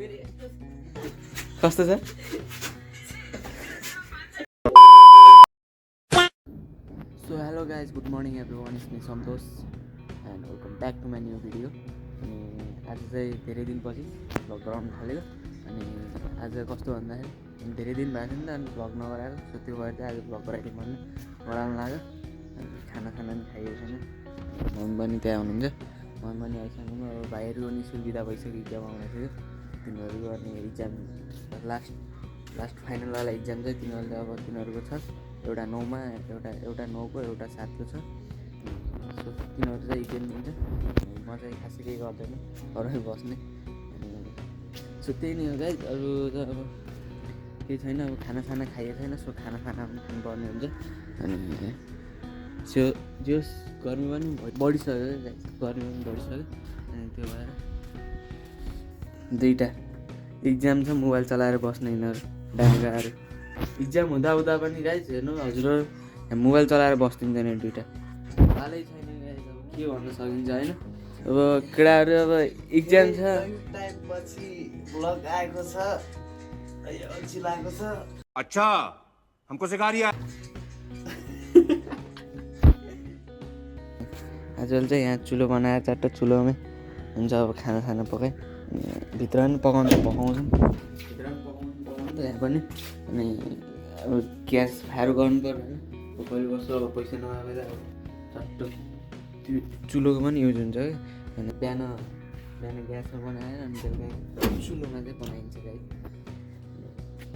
कस्तो छ? So hello guys, good morning everyone, it's me Santosh and welcome back to my new video. अनि आज चाहिँ धेरै दिनपछि भ्लग गराउनु थालेको। अनि आज कस्तो भन्दाखेरि धेरै दिन भएको थियो नि त, अनि भ्लग नगराएको। सो त्यो भएर चाहिँ आज भ्लग गराइदिउँ भन्नु गराउनु लाग्यो। अनि खाना पनि खाइएको छैन। मम्मी पनि त्यहाँ हुनुहुन्छ, मम्मी पनि आइसक्नु। अब भाइहरू नि स्कुल बिदा भइसक्यो, इक्जाम आउँदैछ। तिनीहरू अनि इक्जाम लास्ट फाइनलवाला इक्जाम चाहिँ तिनीहरूको छ। एउटा 9मा, एउटा 9को, एउटा 7को छ। सो तिनीहरू चाहिँ इक्जाम दिन्छ। म चाहिँ खासै केही गर्दैन, घरमै बस्ने। सो त्यही नै हो गाइस। अरू त अब केही छैन। अब खाना खाइएको छैन। सो खाना खानुपर्ने हुन्छ। अनि जोस् गर्मी पनि बढिसक्यो, गर्मी पनि बढिसक्यो। अनि त्यो भएर दुईवटा इक्जाम छ, मोबाइल चलाएर बस्ने यिनीहरू डाङ्गाहरू। इक्जाम हुँदा पनि गाइस हेर्नु, हजुर मोबाइल चलाएर बस्दिन्छ नि दुइटा। हालै छैन गाइस, अब के भन्न सकिन्छ होइन। अब केटाहरू अब इक्जाम छ, टाइमपछि ब्लग आएको छ, अल्छी लागेको छ। अच्छा हमको सिखा रिया। आजकल चाहिँ यहाँ चुलो बनाएर चारवटा चुलोमै हुन्छ। अब खाना पकाएँ, भित्र पनि पकाउँछौँ भित्र पनि पकाउनु त यहाँ पनि। अनि अब ग्यास फायर गर्नु पर्यो होइन। कहिले कस्तो अब पैसा नआएर अब चट्ट त्यो चुलोको पनि युज हुन्छ क्या। अनि बिहान ग्यासमा बनाएर अनि बेलुका चुलोमा चाहिँ बनाइन्छ गाइस।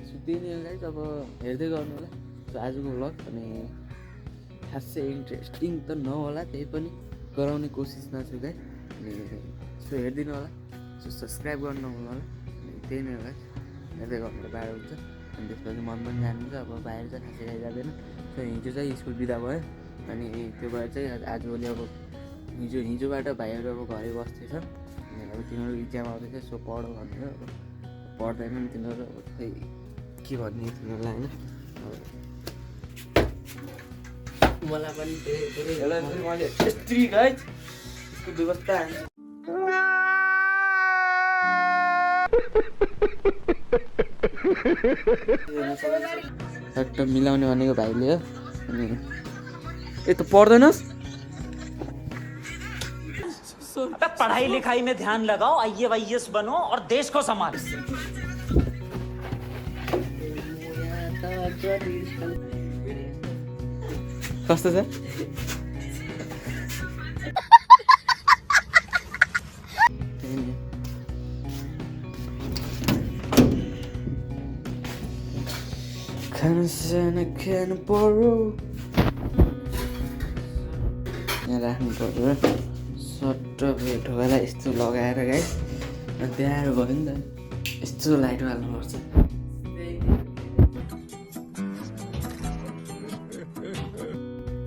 सो त्यही नै हो गाइस। अब हेर्दै गर्नु होला सो आजको भ्लग। अनि खासै इन्ट्रेस्टिङ त नहोला, त्यही पनि गराउने कोसिसमा छु गाइस। अनि सो हेरिदिनु होला, सो सब्सक्राइब गर्नु नहुनु होला। अनि त्यही नै हो गाइस, हेर्दै गर्नु बाहिर हुन्छ। अनि त्यसपछि मन पनि जानुहुन्छ। अब बाहिर चाहिँ खासै खाइ जाँदैन। सो हिजो चाहिँ स्कुल बिदा भयो। अनि त्यो भएर चाहिँ आजभोलि अब हिजोबाट भाइहरू अब घरै बस्दैछ। अनि अब तिनीहरू इक्जाम आउँदैछ। सो पढ भनेर अब पढ्दैनन् तिनीहरू। अब खै के भन्ने तिनीहरूलाई होइन। मलाई पनि धेरै एउटा मैले यत्रो गाइस यसको व्यवस्था सट्ट मिलाउने भनेको भाइले हो। अनि ए त पढ्दैनस्? पढ़ाई लिखाई में ध्यान लगाओ, IAS बनो और देश को संभालो। कस्तो छ? खाना खानु पर्यो, यहाँ राख्नु पर्यो। सट्ट ढोकालाई यस्तो लगाएर गाइस, अनि त्यहाँ भयो नि त, यस्तो लाइट हाल्नुपर्छ।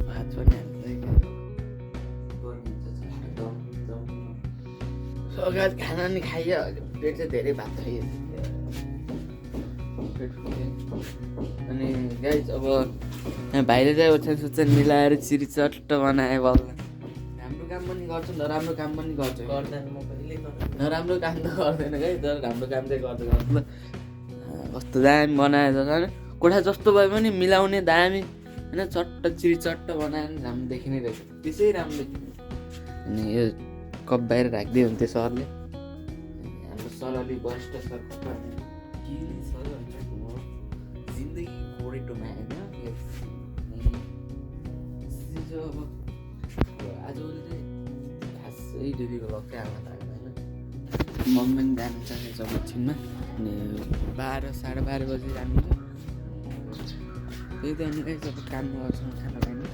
भात पनि हाल्छ। खाना नि खाइयो, पेट चाहिँ धेरै भात खाइयो। अनि गाइस अब यहाँ भाइले चाहिँ ओछ्यान मिलाएर चिरी चट्ट बनायो बल्ल। हाम्रो काम पनि गर्छ, नराम्रो काम पनि गर्छ। नराम्रो काम त गर्दैन गाइस, तर हाम्रो काम चाहिँ गर्छ। ल कस्तो दामी बनाएछ होइन। कोठा जस्तो भए पनि मिलाउने दामी होइन। चट्ट चिरी चट्ट बनाएर राम्रो देखिने रहेछ, त्यसै राम्रो देखिने। अनि यो कप बाहिर राखिदियो हुन्थ्यो सरले। हाम्रो सर अलिक वरिष्ठ सर जिन्दगी गोरेटोमा होइन। अब आजभोलि चाहिँ खासै डेलीको भ्लग चाहिँ आउन थाल्यो होइन। मम्मी पनि जानु चाहेछ एकछिनमा। अनि 12 साढे 12 बजी जानुहुन्छ। त्यही त अनि गाइस अब काम गर्छौँ खाना खानु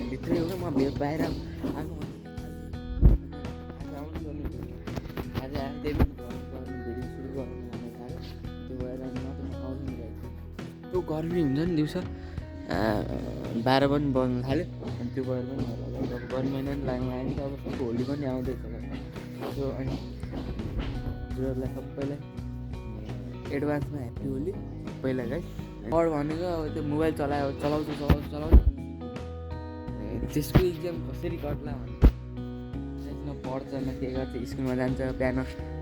भित्रै हो। म बाहिर आउनु आज त्यही पनि भिडियो सुरु गर्नु मन थाल्यो। त्यो भएर आउनु त्यो गर्मी हुन्छ नि दिउँसो 12 पनि बज्नु थाल्यो। अनि त्यो भएर पनि होला अब गर्मी महिना पनि लाग्नु आयो नि त। अब होली पनि आउँदैछ सो अनि हजुरहरूलाई सबैलाई एडभान्समा ह्याप्पी होली सबैलाई गाइस। पढ भनेको अब त्यो मोबाइल चलाउँछु त्यसको इक्जाम कसरी कट्ला भने न पढ्छ न के गर्छ। स्कुलमा जान्छ, बिहान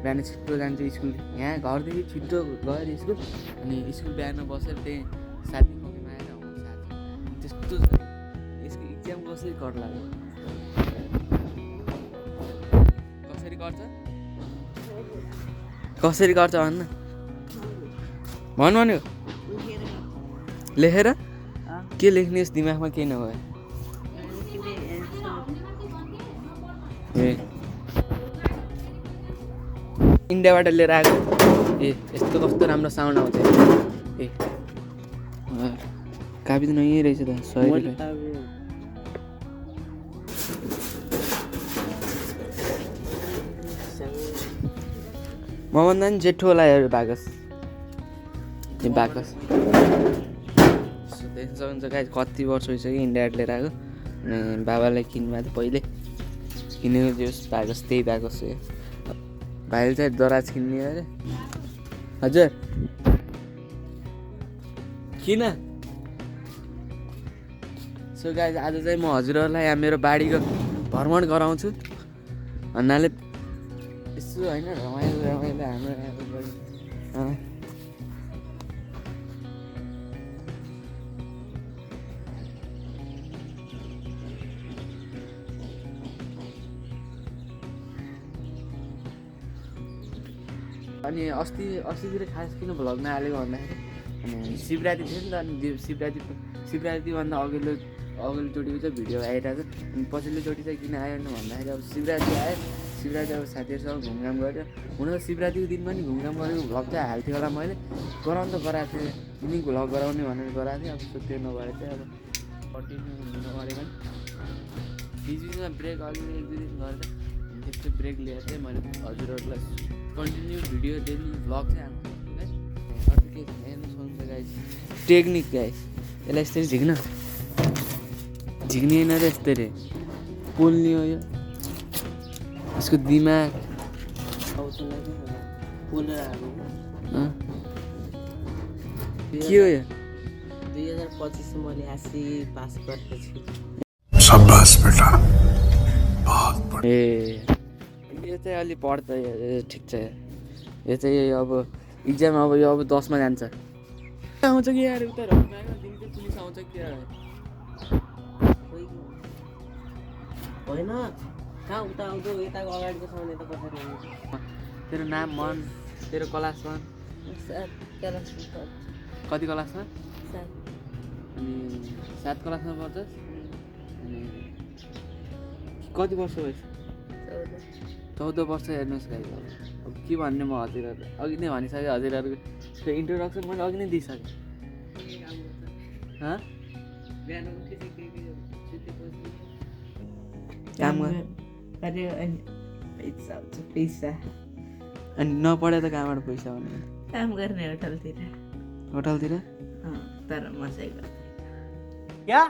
बिहान छिटो जान्छु स्कुल यहाँ घरदेखि छिटो गएर स्कुल अनि स्कुल बिहान बसेर त्यही साथी खोकीमा आएर आउँछ साथी त्यस्तो छ यसको इक्जाम कसरी कर लाग्यो कसरी गर्छ भन्न भन्यो लेखेर के लेख्ने यस दिमागमा केही नभए ए इन्डियाबाट लिएर आएको ए यस्तो कस्तो राम्रो साउन्ड आउँछ ए कापी त यहीँ रहेछ त 100 रुपियाँ मभन्दा पनि जेठो होला बाकस ए बाकस देख्न सक्नुहुन्छ गाई कति वर्ष भइसक्यो इन्डियाबाट लिएर आएको अनि बाबालाई किन्नुभएको थियो पहिले किनेको जो बाकस त्यही बाकस हो भाइले चाहिँ दराज किन्ने अरे हजुर किन सो गाई आज चाहिँ म हजुरहरूलाई यहाँ मेरो बारीको भ्रमण गराउँछु भन्नाले यसो होइन रमाइलो रमाइलो हाम्रो अनि अस्तितिर खास किन भ्लग नहालेको भन्दाखेरि अनि शिवरात्रि थियो नि त अनि शिवरात्रिभन्दा अघिल्लोचोटिको चाहिँ भिडियो आइरहेको छ अनि पछिल्लोचोटि चाहिँ किन आयो भन्दाखेरि अब शिवरात्रि आयो शिवरात्रि अब साथीहरूसँग घुमघाम गऱ्यो हुन त शिवरात्रिको दिन पनि घुमघाम गरेको भ्लग चाहिँ हाल्थेँ होला मैले गराउनु त गराएको थिएँ कुनै भ्लग गराउने भनेर गराएको थिएँ अब त्यो नभएर चाहिँ अब कन्टिन्यू नगरेको नि बिचमा ब्रेक अघि 1-2 दिन गरेर त्यस्तो ब्रेक लिएर चाहिँ मैले हजुरहरूलाई कन्टिन्यू भिडियो डेली भ्लग चाहिँ हाल्नु है अर्को के हेर्नु सक्नुहुन्छ गाइस टेक्निक गाइस यसलाई यस्तरी झिक्न झिक्ने होइन र यस्तरी पोल्ने हो यो यसको दिमाग के हो यो 2025 मैले एससी पास गरेको छु शाबाश बेटा ए यो चाहिँ अलि पढ्छ ठिक छ यो चाहिँ अब इक्जाम अब यो अब 10 मा जान्छ आउँछ कि यार उता पुलिस आउँछ कि होइन कहाँ उता आउँथ्यो यताको अगाडिको सामान यता पछाडि आउँछ तेरो नाम मन तेरो क्लासमा कति क्लासमा अनि 7 क्लासमा पढ्छस् अनि कति वर्ष भएछ 14 वर्ष हेर्नुहोस् गाइस अब के भन्ने म हजुरहरू अघि नै भनिसकेँ हजुरहरूको त्यो इन्ट्रोडक्सन मैले अघि नै दिइसकेँ काम पैसा अनि नपढे त कहाँबाट पैसा भने काम गर्ने होटलतिर तर मजाइ गर्छ क्या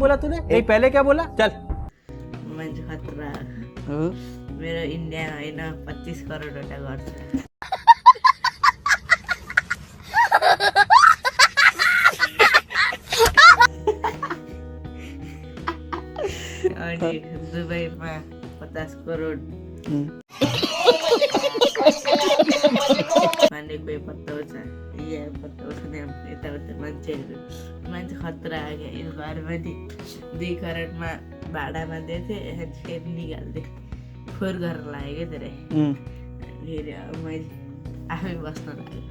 बोला तूने यही पहले क्या बोला चल मान्छे खतरा हो मेरो इन्डिया होइन 25 करोडवटा गर्छ अनि दुबईमा 50 करोड माने कोही पत्ताउँछ यहाँ पत्ताउँछ नि यताउता मान्छे खतरा आयो यो घरमा नि 2 करोडमा भाडामा दिएको थिएँ फेरि निकाल्थेँ फोहोर गरेर लाग्यो क्या धेरै फेरि अब मैले आफै बस्न लाग्यो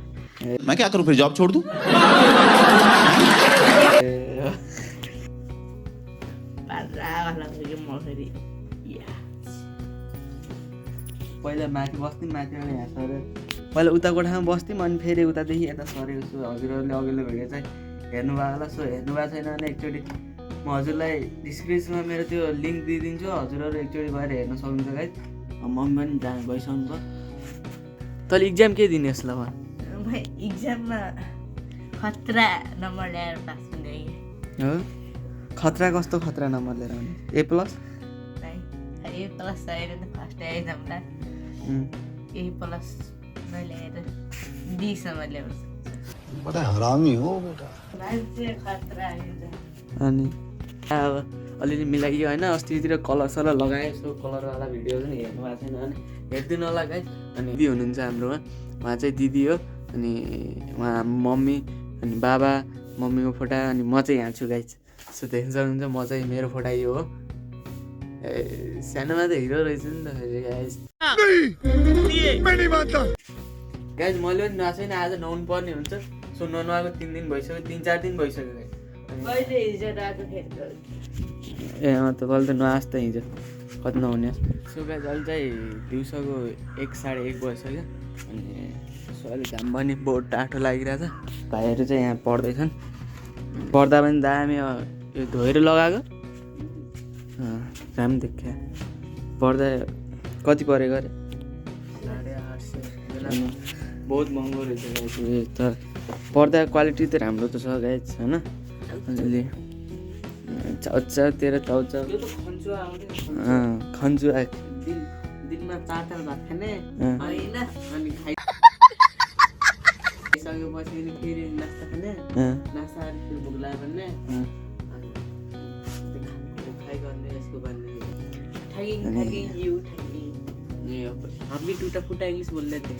मैं क्या करूं फिर जॉब छोड़ दूं पारावाला भयो म फेरि पहिला माथि बस्थ्यौँ माथिबाट यहाँ सरेर पहिला उता कोठामा बस्थ्यौँ अनि फेरि उतादेखि यता सरेको छु हजुरहरूले अघिल्लो भिडियो चाहिँ हेर्नुभएको होला सो हेर्नुभएको छैन भने एकचोटि म हजुरलाई डिस्क्रिप्सनमा मेरो त्यो लिङ्क दिइदिन्छु हजुरहरू एकचोटि गएर हेर्न सक्नुहुन्छ गाइस मम्मी पनि जानु भइसक्नु भयो तैँले इक्जाम के दिने यसलाई भन इक्जाममा खतरा नम्बर ल्याएर पास हुने हो खतरा कस्तो खतरा नम्बर लिएर आउने A+ A+ छैन त फर्स्ट एक्जाममा A+ नल्याएर D सम्म ल्याउँछ बड़ा हरामी हो बेटा मान्छे खतरा अनि अब अलिअलि मिलाइयो होइन अस्तितिर कलर सलर लगाएँ यसो कलरवाला भिडियो पनि हेर्नु भएको छैन भने हेरिदिनु होला गाइस अनि दिदी हुनुहुन्छ हाम्रोमा उहाँ चाहिँ दिदी हो अनि उहाँ मम्मी अनि बाबा मम्मीको फोटा अनि म चाहिँ यहाँ छु गाइस सो देख्न सक्नुहुन्छ म चाहिँ मेरो फोटा यो हो सानोमा त हिरो रहेछ नि त फेरि गाइस गाइस मैले पनि नुहाएको छैन आज नुहाउनु पर्ने हुन्छ सो ननुहाएको 3 दिन भइसक्यो 3-4 दिन भइसक्यो गाइस कहिले हिजो रातो खेल्छ ए अँ त कहिले त नुहास त हिजो कति नहुने सो गाइस अहिले चाहिँ दिउँसोको 1-1:30 भइसक्यो अनि सो अहिले घाम पनि बहुत टाठो लागिरहेछ भाइहरू चाहिँ यहाँ पढ्दैछन् पढ्दा पनि दामी यो धोएर लगाएको घाम देख्या पढ्दा कति परेको अरे 850 बहुत महँगो रहेछ गाइस तर पढ्दा क्वालिटी त राम्रो त छ गाइस होइन अलिअलि चाउचाउ तेरो चाउचाउ यो त खन्चुवा आउँदै खन्जुवा दिनमा 4 ताल भात खाने होइन अनि खाइसकेपछि अनि फेरि नास्ता खाने नास्ता फेरि भोक लाग्यो भने खाइ गर्ने यसको भन्ने ठ्यागिङ यु ठ्यागिङ हामी टुटा फुटा इङ्ग्लिस बोल्दै थिएँ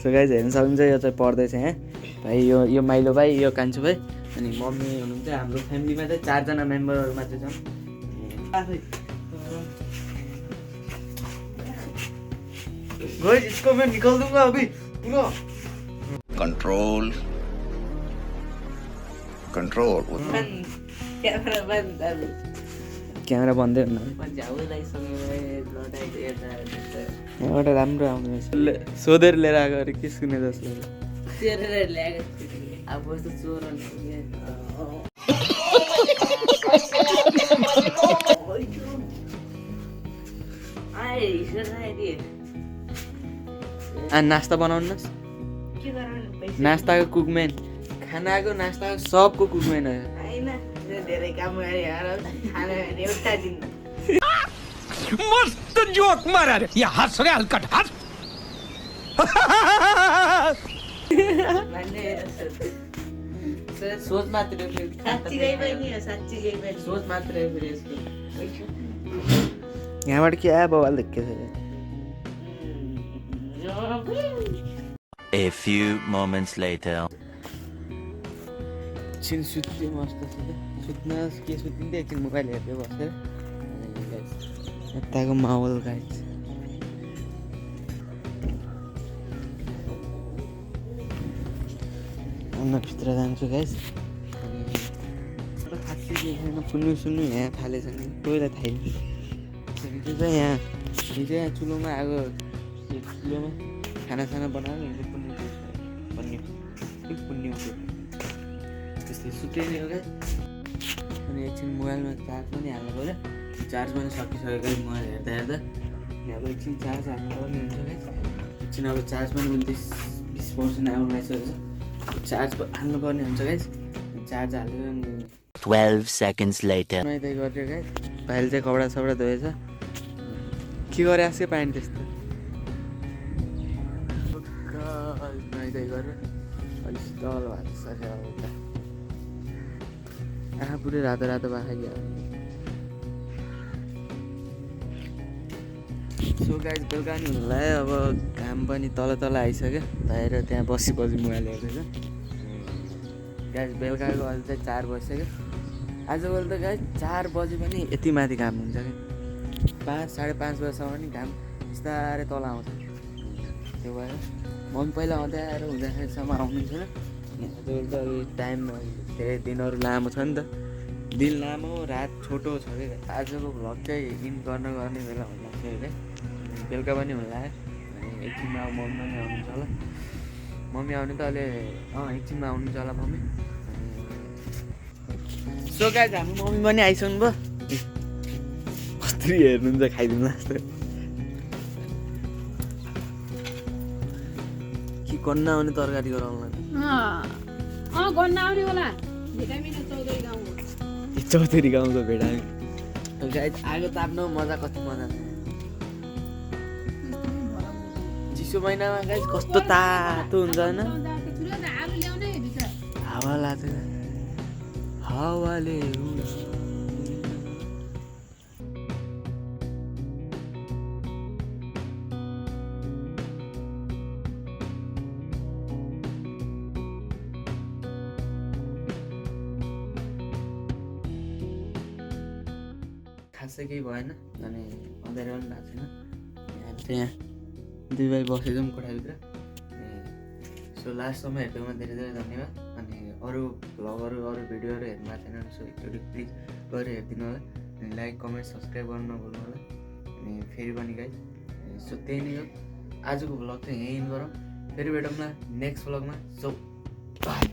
सो गाइस हेर्न सक्नुहुन्छ यो चाहिँ पढ्दैछ यहाँ भाइ यो माइलो भाइ यो कान्छो भाइ अनि मम्मी हुनुहुन्छ हाम्रो फ्यामिलीमा चाहिँ 4 जना मेम्बरहरू मात्रै छन् गाइस इसको मैं निकाल दूंगा अभी पूरा कंट्रोल कंट्रोल क्यामेरा बन्द अब क्यामेरा बन्दै हुन्न झ्याउलाई सँगै लडाइको यहाँबाट राम्रो आउने रहेछ सोधेर लिएर आएको अरे के सुने जस्तो तेरेर ल्याएको अब कस्तो चोर नास्ता बनाउनुहोस् के गराउनु नास्ताको कुकम्यान खानाको नास्ताको सबको कुकम्यान हो होइन धेरै काम गरे खाना एउटा दिन मस्त जोक मारा रे या हंस रे हलकट हंस भन्ने सोच मात्र साँच्चीकै पनि हो साँच्चीकै पनि सोच मात्र फेरि यसको यहाँबाट के आयो बवाल देखेको छ A few moments later. एकछिन सुत्यो मस्त सुत्न के सुत्दिन्थ्यो एकछिन मोबाइल हेर्दै बसेर यताको माहौल गाइस भित्र जान्छु गाइस खासै के छैन सुन्नु यहाँ थालेछ नि पहिला थाहै हिजो चाहिँ यहाँ चुलोमा आगो चुलोमा खाना बनाएर पुन्ने त्यस्तै सुत्दै नि हो क्या अनि एकछिन मोबाइलमा चार्ज पनि हाल्नु पऱ्यो चार्ज पनि सकिसक्यो गाइस मोबाइल हेर्दा अब एकछिन चार्ज हाल्नु पर्ने हुन्छ गाइस एकछिन अब चार्ज पनि 20% आउनु लागिसकेको छ चार्ज हाल्नु पर्ने हुन्छ गाइस चार्ज हालेर 12 seconds later. नुहाइधुवाइ गरेर गाइस भाइले चाहिँ कपडा सपडा धोएछ के गरे आएको पानी त्यस्तो नुहाइधुवाइ गरेर अलिक शीतल भएको छ उता आँखा पुरै रातो रातो भएको क्या सो गाइस बेलुका नि हुनुलाई अब घाम पनि तल आइसक्यो बाहिर त्यहाँ बसी मोबाइल हेर्दैछ गाइस बेलुकाको अहिले चाहिँ 4 बजिसक्यो आजकल त गाइस 4 बजे पनि यति माथि घाम हुन्छ क्या 5-5:30 बजीसम्म पनि घाम बिस्तारै तल आउँछ त्यो भएर म पनि पहिला हुँदाखेरिसम्म आउनुहुन्थेन आजकल त टाइम धेरै दिनहरू लामो छ नि त दिन लामो रात छोटो छ क्या आजको भ्लग चाहिँ इन गर्ने बेला हुन लाग्छ क्या बेलुका पनि हुन लाग्यो एकछिनमा अब मम्मी पनि आउनुहुन्छ होला मम्मी आउने त अहिले एकछिनमा आउनुहुन्छ होला मम्मी सो गाइस हाम्रो मम्मी पनि आइसक्नु भयो कस्तरी हेर्नुहुन्छ खाइदिनु जस्तो कि कन्ना आउने तरकारी गराउनु गन्ना आउने होला चौधरी गाउँको भेडामी गाइस आगो ताप्नु मजा कति मजा चिसो महिनामा गाइस कस्तो तातो हुन्छ होइन हावा लाग्छ हावाले खासै केही भएन अनि अँध्यारो पनि भएको छैन। हामी चाहिँ यहाँ 2 भाइ बसेको छौँ कोठाभित्र। सो लास्टसम्म हेर्नुमा धेरै धेरै धन्यवाद। अनि अरू भ्लगहरू अरू भिडियोहरू हेर्नु भएको छैन सो एकचोटि प्लिज गएर हेरिदिनु होला। अनि लाइक कमेन्ट सब्सक्राइब गर्नु नभुल्नु होला। अनि फेरि पनि गाइस सो त्यही नै हो आजको भ्लग चाहिँ यहीँ गरौँ। फेरि भेटौँला नेक्स्ट भ्लगमा। So by.